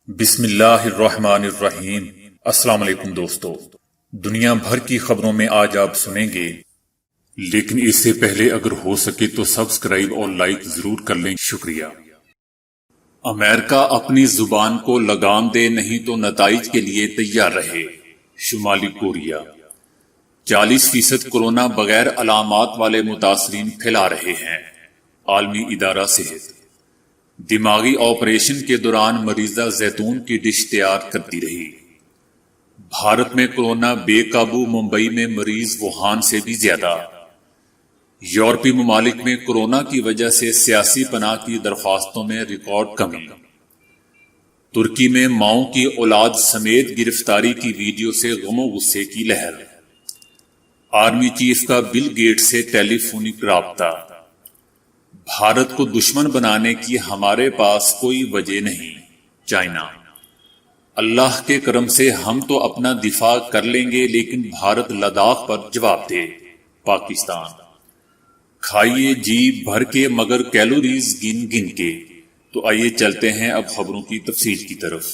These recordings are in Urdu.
بسم اللہ الرحمن الرحیم۔ السلام علیکم دوستو، دنیا بھر کی خبروں میں آج آپ سنیں گے، لیکن اس سے پہلے اگر ہو سکے تو سبسکرائب اور لائک ضرور کر لیں، شکریہ۔ امریکہ اپنی زبان کو لگام دے نہیں تو نتائج کے لیے تیار رہے، شمالی کوریا۔ 40% کورونا بغیر علامات والے متاثرین پھیلا رہے ہیں، عالمی ادارہ صحت۔ دماغی آپریشن کے دوران مریضہ زیتون کی ڈش تیار کرتی رہی۔ بھارت میں کورونا بے قابو، ممبئی میں مریض ووہان سے بھی زیادہ۔ یورپی ممالک میں کورونا کی وجہ سے سیاسی پناہ کی درخواستوں میں ریکارڈ کمی۔ ترکی میں ماؤں کی اولاد سمیت گرفتاری کی ویڈیو سے غم و غصے کی لہر۔ آرمی چیف کا بل گیٹ سے ٹیلی فونک رابطہ۔ بھارت کو دشمن بنانے کی ہمارے پاس کوئی وجہ نہیں، چائنا۔ اللہ کے کرم سے ہم تو اپنا دفاع کر لیں گے، لیکن بھارت لداخ پر جواب دے، پاکستان۔ کھائیے جی بھر کے مگر کیلوریز گن گن کے۔ تو آئیے چلتے ہیں اب خبروں کی تفصیل کی طرف۔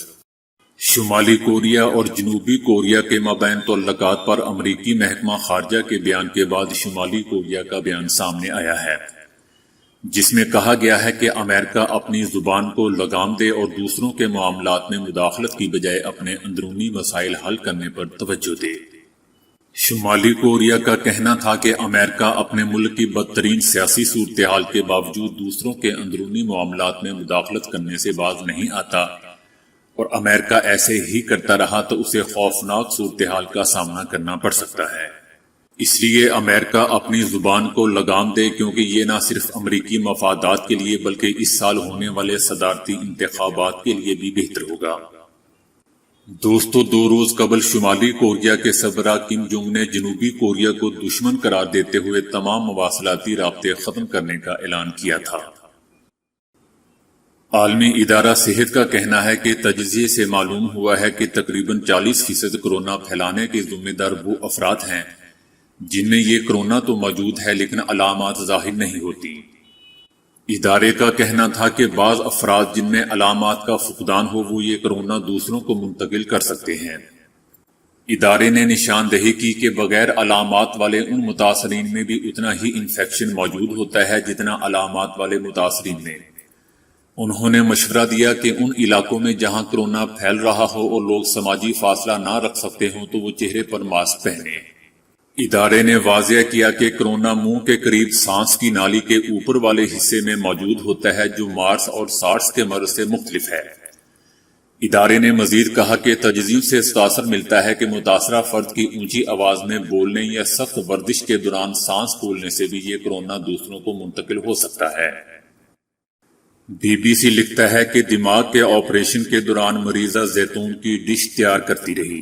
شمالی کوریا اور جنوبی کوریا کے مابین تعلقات پر امریکی محکمہ خارجہ کے بیان کے بعد شمالی کوریا کا بیان سامنے آیا ہے، جس میں کہا گیا ہے کہ امریکہ اپنی زبان کو لگام دے اور دوسروں کے معاملات میں مداخلت کی بجائے اپنے اندرونی مسائل حل کرنے پر توجہ دے۔ شمالی کوریا کا کہنا تھا کہ امریکہ اپنے ملک کی بدترین سیاسی صورتحال کے باوجود دوسروں کے اندرونی معاملات میں مداخلت کرنے سے باز نہیں آتا، اور امریکہ ایسے ہی کرتا رہا تو اسے خوفناک صورتحال کا سامنا کرنا پڑ سکتا ہے۔ اس لیے امریکہ اپنی زبان کو لگام دے، کیونکہ یہ نہ صرف امریکی مفادات کے لیے بلکہ اس سال ہونے والے صدارتی انتخابات کے لیے بھی بہتر ہوگا۔ دوستو، 2 روز قبل شمالی کوریا کے سربراہ کم جونگ نے جنوبی کوریا کو دشمن قرار دیتے ہوئے تمام مواصلاتی رابطے ختم کرنے کا اعلان کیا تھا۔ عالمی ادارہ صحت کا کہنا ہے کہ تجزیے سے معلوم ہوا ہے کہ تقریباً 40% کورونا پھیلانے کے ذمہ دار وہ افراد ہیں جن میں یہ کورونا تو موجود ہے لیکن علامات ظاہر نہیں ہوتی۔ ادارے کا کہنا تھا کہ بعض افراد جن میں علامات کا فقدان ہو وہ یہ کورونا دوسروں کو منتقل کر سکتے ہیں۔ ادارے نے نشاندہی کی کہ بغیر علامات والے ان متاثرین میں بھی اتنا ہی انفیکشن موجود ہوتا ہے جتنا علامات والے متاثرین میں۔ انہوں نے مشورہ دیا کہ ان علاقوں میں جہاں کورونا پھیل رہا ہو اور لوگ سماجی فاصلہ نہ رکھ سکتے ہوں تو وہ چہرے پر ماسک پہنیں۔ ادارے نے واضح کیا کہ کورونا منہ کے قریب سانس کی نالی کے اوپر والے حصے میں موجود ہوتا ہے، جو مارس اور سارس کے مرض سے مختلف ہے۔ ادارے نے مزید کہا کہ تجزیوں سے تاثر ملتا ہے کہ متاثرہ فرد کی اونچی آواز میں بولنے یا سخت ورزش کے دوران سانس پھولنے سے بھی یہ کورونا دوسروں کو منتقل ہو سکتا ہے۔ BBC لکھتا ہے کہ دماغ کے آپریشن کے دوران مریضہ زیتون کی ڈش تیار کرتی رہی۔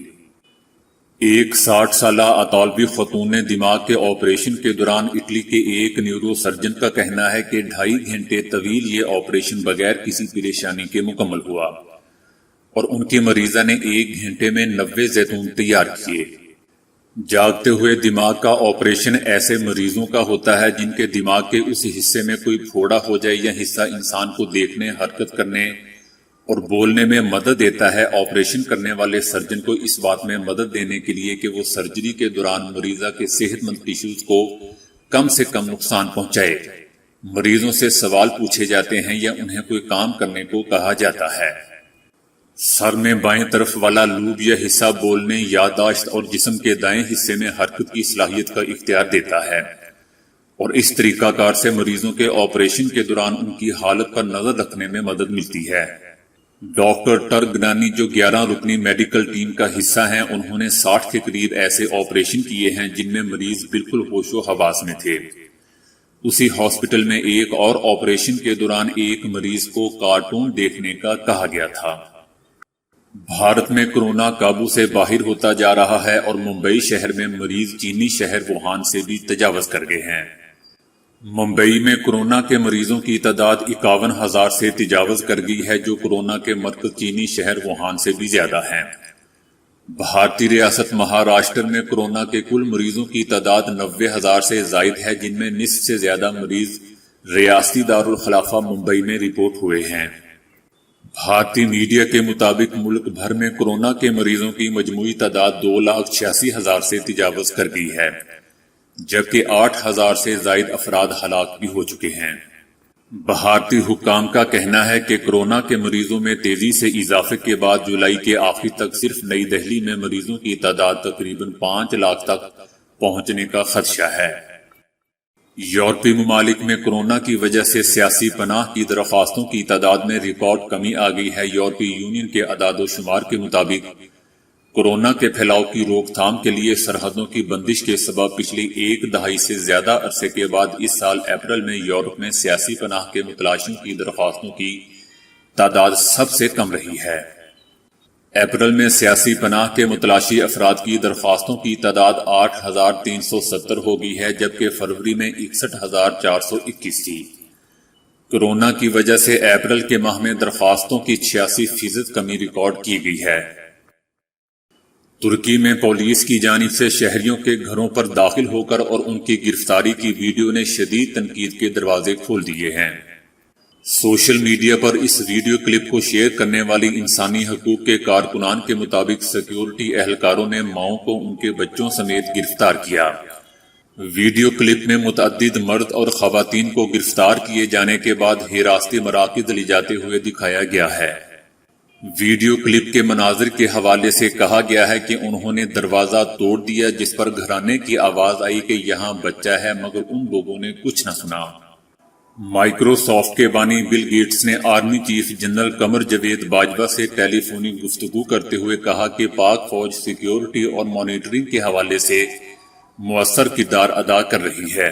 ایک 60 سالہ اطالوی خاتون نے دماغ کے آپریشن کے دوران اٹلی کے ایک نیورو سرجن کا کہنا ہے کہ 2.5 گھنٹے طویل یہ آپریشن بغیر کسی پریشانی کے مکمل ہوا، اور ان کی مریضہ نے 1 گھنٹے میں 90 زیتون تیار کیے۔ جاگتے ہوئے دماغ کا آپریشن ایسے مریضوں کا ہوتا ہے جن کے دماغ کے اس حصے میں کوئی پھوڑا ہو جائے یا حصہ انسان کو دیکھنے، حرکت کرنے اور بولنے میں مدد دیتا ہے۔ آپریشن کرنے والے سرجن کو اس بات میں مدد دینے کے لیے کہ وہ سرجری کے دوران مریضہ کے صحت مند ٹیشوز کو کم سے کم نقصان پہنچائے، مریضوں سے سوال پوچھے جاتے ہیں یا انہیں کوئی کام کرنے کو کہا جاتا ہے۔ سر میں بائیں طرف والا لوب یا حصہ بولنے، یادداشت اور جسم کے دائیں حصے میں حرکت کی صلاحیت کا اختیار دیتا ہے، اور اس طریقہ کار سے مریضوں کے آپریشن کے دوران ان کی حالت پر نظر رکھنے میں مدد ملتی ہے۔ ڈاکٹر ٹرگنانی، جو 11 رکنی میڈیکل ٹیم کا حصہ ہیں، انہوں نے 60 کے قریب ایسے آپریشن کیے ہیں جن میں مریض بالکل ہوش و حواس میں تھے۔ اسی ہاسپٹل میں ایک اور آپریشن کے دوران ایک مریض کو کارٹون دیکھنے کا کہا گیا تھا۔ بھارت میں کورونا قابو سے باہر ہوتا جا رہا ہے اور ممبئی شہر میں مریض چینی شہر ووہان سے بھی تجاوز کر گئے ہیں۔ ممبئی میں کورونا کے مریضوں کی تعداد 51,000 سے تجاوز کر گئی ہے، جو کورونا کے مرکز چینی شہر ووہان سے بھی زیادہ ہیں۔ بھارتی ریاست مہاراشٹر میں کورونا کے کل مریضوں کی تعداد 90,000 سے زائد ہے، جن میں نصف سے زیادہ مریض ریاستی دارالخلافہ ممبئی میں رپورٹ ہوئے ہیں۔ بھارتی میڈیا کے مطابق ملک بھر میں کورونا کے مریضوں کی مجموعی تعداد 2,86,000 سے تجاوز کر گئی ہے، جبکہ 8,000 سے زائد افراد ہلاک بھی ہو چکے ہیں۔ بھارتی حکام کا کہنا ہے کہ کورونا کے مریضوں میں تیزی سے اضافے کے بعد جولائی کے آخر تک صرف نئی دہلی میں مریضوں کی تعداد تقریباً 5 لاکھ تک پہنچنے کا خدشہ ہے۔ یورپی ممالک میں کورونا کی وجہ سے سیاسی پناہ کی درخواستوں کی تعداد میں ریکارڈ کمی آ گئی ہے۔ یورپی یونین کے اعداد و شمار کے مطابق کورونا کے پھیلاؤ کی روک تھام کے لیے سرحدوں کی بندش کے سبب پچھلی ایک دہائی سے زیادہ عرصے کے بعد اس سال اپریل میں یورپ میں سیاسی پناہ کے متلاشیوں کی درخواستوں کی تعداد سب سے کم رہی ہے۔ اپریل میں سیاسی پناہ کے متلاشی افراد کی درخواستوں کی تعداد 8,370 ہو گئی ہے، جبکہ فروری میں 61,421 تھی۔ کورونا کی وجہ سے اپریل کے ماہ میں درخواستوں کی 86% کمی ریکارڈ کی گئی ہے۔ ترکی میں پولیس کی جانب سے شہریوں کے گھروں پر داخل ہو کر اور ان کی گرفتاری کی ویڈیو نے شدید تنقید کے دروازے کھول دیے ہیں۔ سوشل میڈیا پر اس ویڈیو کلپ کو شیئر کرنے والی انسانی حقوق کے کارکنان کے مطابق سیکیورٹی اہلکاروں نے ماؤں کو ان کے بچوں سمیت گرفتار کیا۔ ویڈیو کلپ میں متعدد مرد اور خواتین کو گرفتار کیے جانے کے بعد حراستی مراکز لے جاتے ہوئے دکھایا گیا ہے۔ ویڈیو کلپ کے مناظر کے حوالے سے کہا گیا ہے کہ انہوں نے دروازہ توڑ دیا، جس پر گھرانے کی آواز آئی کہ یہاں بچہ ہے، مگر ان لوگوں نے کچھ نہ سنا۔ مائیکروسافٹ کے بانی بل گیٹس نے army chief general Qamar Javed Bajwa سے ٹیلی فونک گفتگو کرتے ہوئے کہا کہ پاک فوج سیکیورٹی اور مانیٹرنگ کے حوالے سے مؤثر کردار ادا کر رہی ہے۔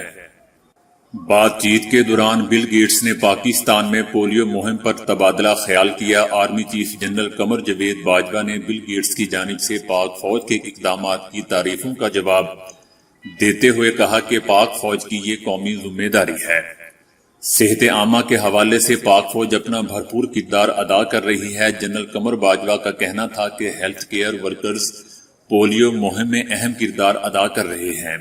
بات چیت کے دوران بل گیٹس نے پاکستان میں پولیو مہم پر تبادلہ خیال کیا۔ Army chief general Qamar Javed Bajwa نے بل گیٹس کی جانب سے پاک فوج کے اقدامات کی تعریفوں کا جواب دیتے ہوئے کہا کہ پاک فوج کی یہ قومی ذمہ داری ہے۔ صحت عامہ کے حوالے سے پاک فوج اپنا بھرپور کردار ادا کر رہی ہے۔ جنرل قمر باجوہ کا کہنا تھا کہ ہیلتھ کیئر ورکرز پولیو مہم میں اہم کردار ادا کر رہے ہیں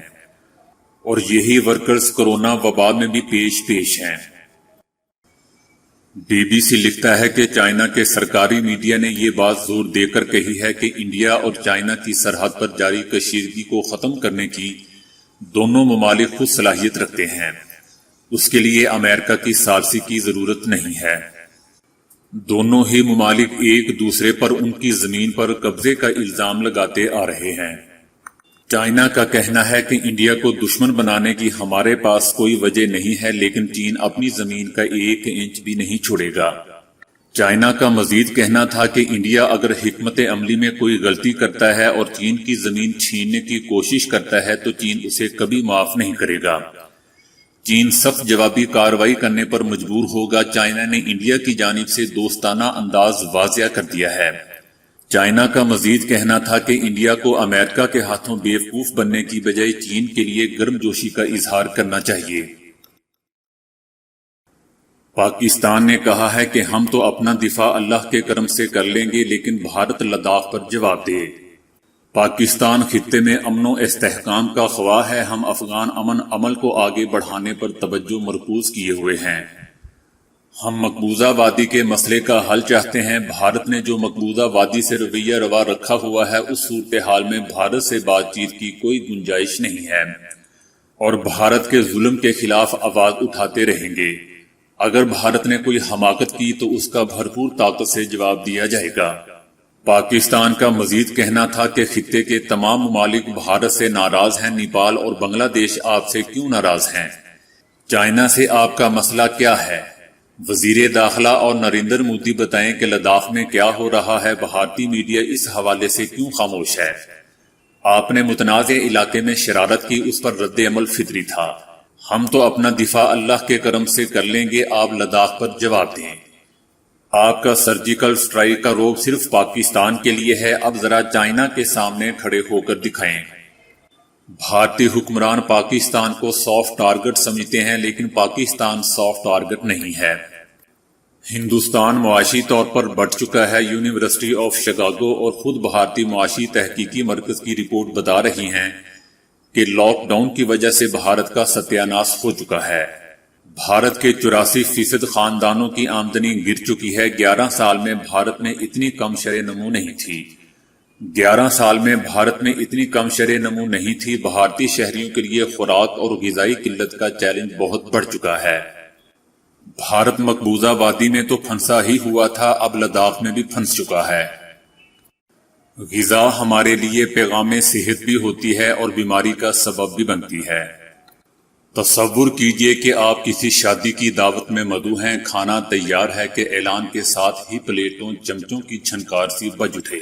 اور یہی ورکرز کورونا وبا میں بھی پیش ہیں۔ بی بی سی لکھتا ہے کہ چائنا کے سرکاری میڈیا نے یہ بات زور دے کر کہی ہے کہ انڈیا اور چائنا کی سرحد پر جاری کشیدگی کو ختم کرنے کی دونوں ممالک خود صلاحیت رکھتے ہیں، اس کے لیے امریکہ کی ثالثی کی ضرورت نہیں ہے۔ دونوں ہی ممالک ایک دوسرے پر ان کی زمین پر قبضے کا الزام لگاتے آ رہے ہیں۔ چائنا کا کہنا ہے کہ انڈیا کو دشمن بنانے کی ہمارے پاس کوئی وجہ نہیں ہے، لیکن چین اپنی زمین کا 1 انچ بھی نہیں چھوڑے گا۔ چائنا کا مزید کہنا تھا کہ انڈیا اگر حکمت عملی میں کوئی غلطی کرتا ہے اور چین کی زمین چھیننے کی کوشش کرتا ہے تو چین اسے کبھی معاف نہیں کرے گا۔ چین سخت جوابی کارروائی کرنے پر مجبور ہوگا۔ چائنا نے انڈیا کی جانب سے دوستانہ انداز واضح کر دیا ہے۔ چائنا کا مزید کہنا تھا کہ انڈیا کو امریکہ کے ہاتھوں بیوقوف بننے کی بجائے چین کے لیے گرم جوشی کا اظہار کرنا چاہیے۔ پاکستان نے کہا ہے کہ ہم تو اپنا دفاع اللہ کے کرم سے کر لیں گے، لیکن بھارت لداخ پر جواب دے۔ پاکستان خطے میں امن و استحکام کا خواہ ہے۔ ہم افغان امن عمل کو آگے بڑھانے پر توجہ مرکوز کیے ہوئے ہیں۔ ہم مقبوضہ وادی کے مسئلے کا حل چاہتے ہیں۔ بھارت نے جو مقبوضہ وادی سے رویہ روا رکھا ہوا ہے، اس صورتحال میں بھارت سے بات چیت کی کوئی گنجائش نہیں ہے اور بھارت کے ظلم کے خلاف آواز اٹھاتے رہیں گے۔ اگر بھارت نے کوئی حماقت کی تو اس کا بھرپور طاقت سے جواب دیا جائے گا۔ پاکستان کا مزید کہنا تھا کہ خطے کے تمام ممالک بھارت سے ناراض ہیں۔ نیپال اور بنگلہ دیش آپ سے کیوں ناراض ہیں؟ چائنا سے آپ کا مسئلہ کیا ہے؟ وزیر داخلہ اور نریندر مودی بتائیں کہ لداخ میں کیا ہو رہا ہے۔ بھارتی میڈیا اس حوالے سے کیوں خاموش ہے؟ آپ نے متنازع علاقے میں شرارت کی، اس پر رد عمل فطری تھا۔ ہم تو اپنا دفاع اللہ کے کرم سے کر لیں گے، آپ لداخ پر جواب دیں۔ آپ کا سرجیکل سٹرائیک کا روب صرف پاکستان کے لیے ہے، اب ذرا چائنا کے سامنے کھڑے ہو کر دکھائیں۔ بھارتی حکمران پاکستان کو سافٹ ٹارگٹ سمجھتے ہیں، لیکن پاکستان سافٹ ٹارگٹ نہیں ہے۔ ہندوستان معاشی طور پر بڑھ چکا ہے۔ یونیورسٹی آف شکاگو اور خود بھارتی معاشی تحقیقی مرکز کی رپورٹ بتا رہی ہیں کہ لاک ڈاؤن کی وجہ سے بھارت کا ستیہ ناش ہو چکا ہے۔ بھارت کے 84% خاندانوں کی آمدنی گر چکی ہے۔ 11 سال میں بھارت میں اتنی کم شرح نمو نہیں تھی۔ 11 سال میں بھارت میں اتنی کم شرح نمو نہیں تھی۔ بھارتی شہریوں کے لیے خوراک اور غذائی قلت کا چیلنج بہت بڑھ چکا ہے۔ بھارت مقبوضہ وادی میں تو پھنسا ہی ہوا تھا، اب لداخ میں بھی پھنس چکا ہے۔ غذا ہمارے لیے پیغام صحت بھی ہوتی ہے اور بیماری کا سبب بھی بنتی ہے۔ تصور کیجئے کہ آپ کسی شادی کی دعوت میں مدعو ہیں، کھانا تیار ہے کہ اعلان کے ساتھ ہی پلیٹوں چمچوں کی چھنکار سی بج اٹھے۔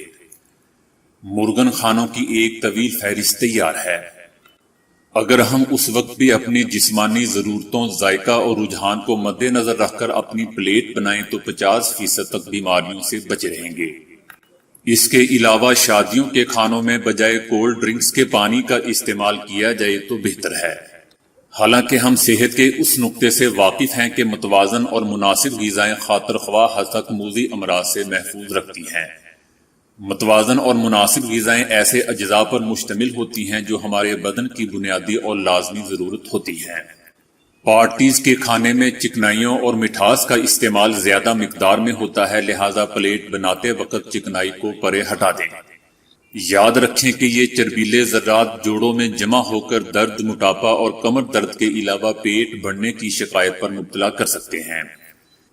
مرغن خانوں کی ایک طویل فہرست تیار ہے۔ اگر ہم اس وقت بھی اپنی جسمانی ضرورتوں، ذائقہ اور رجحان کو مد نظر رکھ کر اپنی پلیٹ بنائیں تو 50% تک بیماریوں سے بچے رہیں گے۔ اس کے علاوہ شادیوں کے کھانوں میں بجائے کولڈ ڈرنکس کے پانی کا استعمال کیا جائے تو بہتر ہے۔ حالانکہ ہم صحت کے اس نقطے سے واقف ہیں کہ متوازن اور مناسب غذائیں خاطر خواہ حد تک موذی امراض سے محفوظ رکھتی ہیں۔ متوازن اور مناسب غذائیں ایسے اجزاء پر مشتمل ہوتی ہیں جو ہمارے بدن کی بنیادی اور لازمی ضرورت ہوتی ہیں۔ پارٹیز کے کھانے میں چکنائیوں اور مٹھاس کا استعمال زیادہ مقدار میں ہوتا ہے، لہذا پلیٹ بناتے وقت چکنائی کو پرے ہٹا دیں۔ یاد رکھیں کہ یہ چربیلے ذرات جوڑوں میں جمع ہو کر درد، موٹاپا اور کمر درد کے علاوہ پیٹ بڑھنے کی شکایت پر مبتلا کر سکتے ہیں۔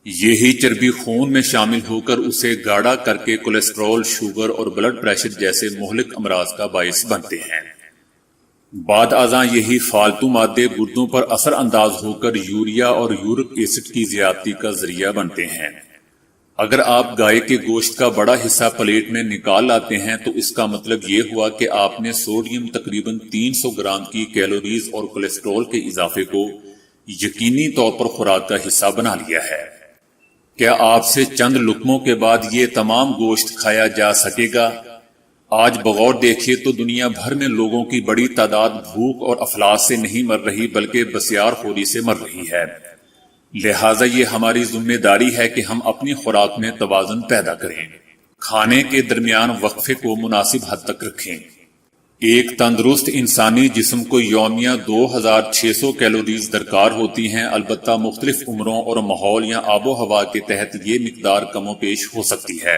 یہی چربی خون میں شامل ہو کر اسے گاڑھا کر کے کولیسٹرول، شوگر اور بلڈ پریشر جیسے مہلک امراض کا باعث بنتے ہیں۔ بعد ازاں یہی فالتو مادے گردوں پر اثر انداز ہو کر یوریا اور یورک ایسڈ کی زیادتی کا ذریعہ بنتے ہیں۔ اگر آپ گائے کے گوشت کا بڑا حصہ پلیٹ میں نکال لاتے ہیں تو اس کا مطلب یہ ہوا کہ آپ نے سوڈیم تقریباً 300 گرام کی کیلوریز اور کولیسٹرول کے اضافے کو یقینی طور پر خوراک کا حصہ بنا لیا ہے۔ کیا آپ سے چند لقموں کے بعد یہ تمام گوشت کھایا جا سکے گا؟ آج بغور دیکھیے تو دنیا بھر میں لوگوں کی بڑی تعداد بھوک اور افلاس سے نہیں مر رہی بلکہ بسیار خوری سے مر رہی ہے۔ لہٰذا یہ ہماری ذمہ داری ہے کہ ہم اپنی خوراک میں توازن پیدا کریں، کھانے کے درمیان وقفے کو مناسب حد تک رکھیں۔ ایک تندرست انسانی جسم کو یومیہ 2600 کیلوریز درکار ہوتی ہیں، البتہ مختلف عمروں اور ماحول یا آب و ہوا کے تحت یہ مقدار کم و بیش ہو سکتی ہے،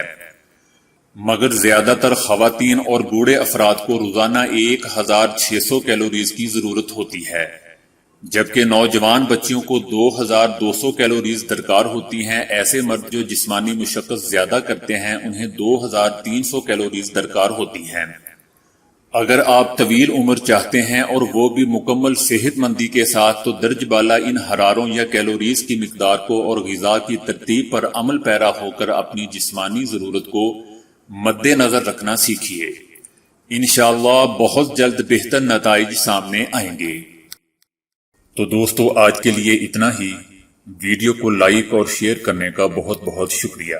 مگر زیادہ تر خواتین اور بوڑھے افراد کو روزانہ 1600 کیلوریز کی ضرورت ہوتی ہے، جبکہ نوجوان بچیوں کو 2200 کیلوریز درکار ہوتی ہیں۔ ایسے مرد جو جسمانی مشقت زیادہ کرتے ہیں انہیں 2300 کیلوریز درکار ہوتی ہیں۔ اگر آپ طویل عمر چاہتے ہیں اور وہ بھی مکمل صحت مندی کے ساتھ تو درج بالا ان حراروں یا کیلوریز کی مقدار کو اور غذا کی ترتیب پر عمل پیرا ہو کر اپنی جسمانی ضرورت کو مد نظر رکھنا سیکھیے۔ انشاءاللہ بہت جلد بہتر نتائج سامنے آئیں گے۔ تو دوستو آج کے لیے اتنا ہی۔ ویڈیو کو لائک اور شیئر کرنے کا بہت بہت شکریہ۔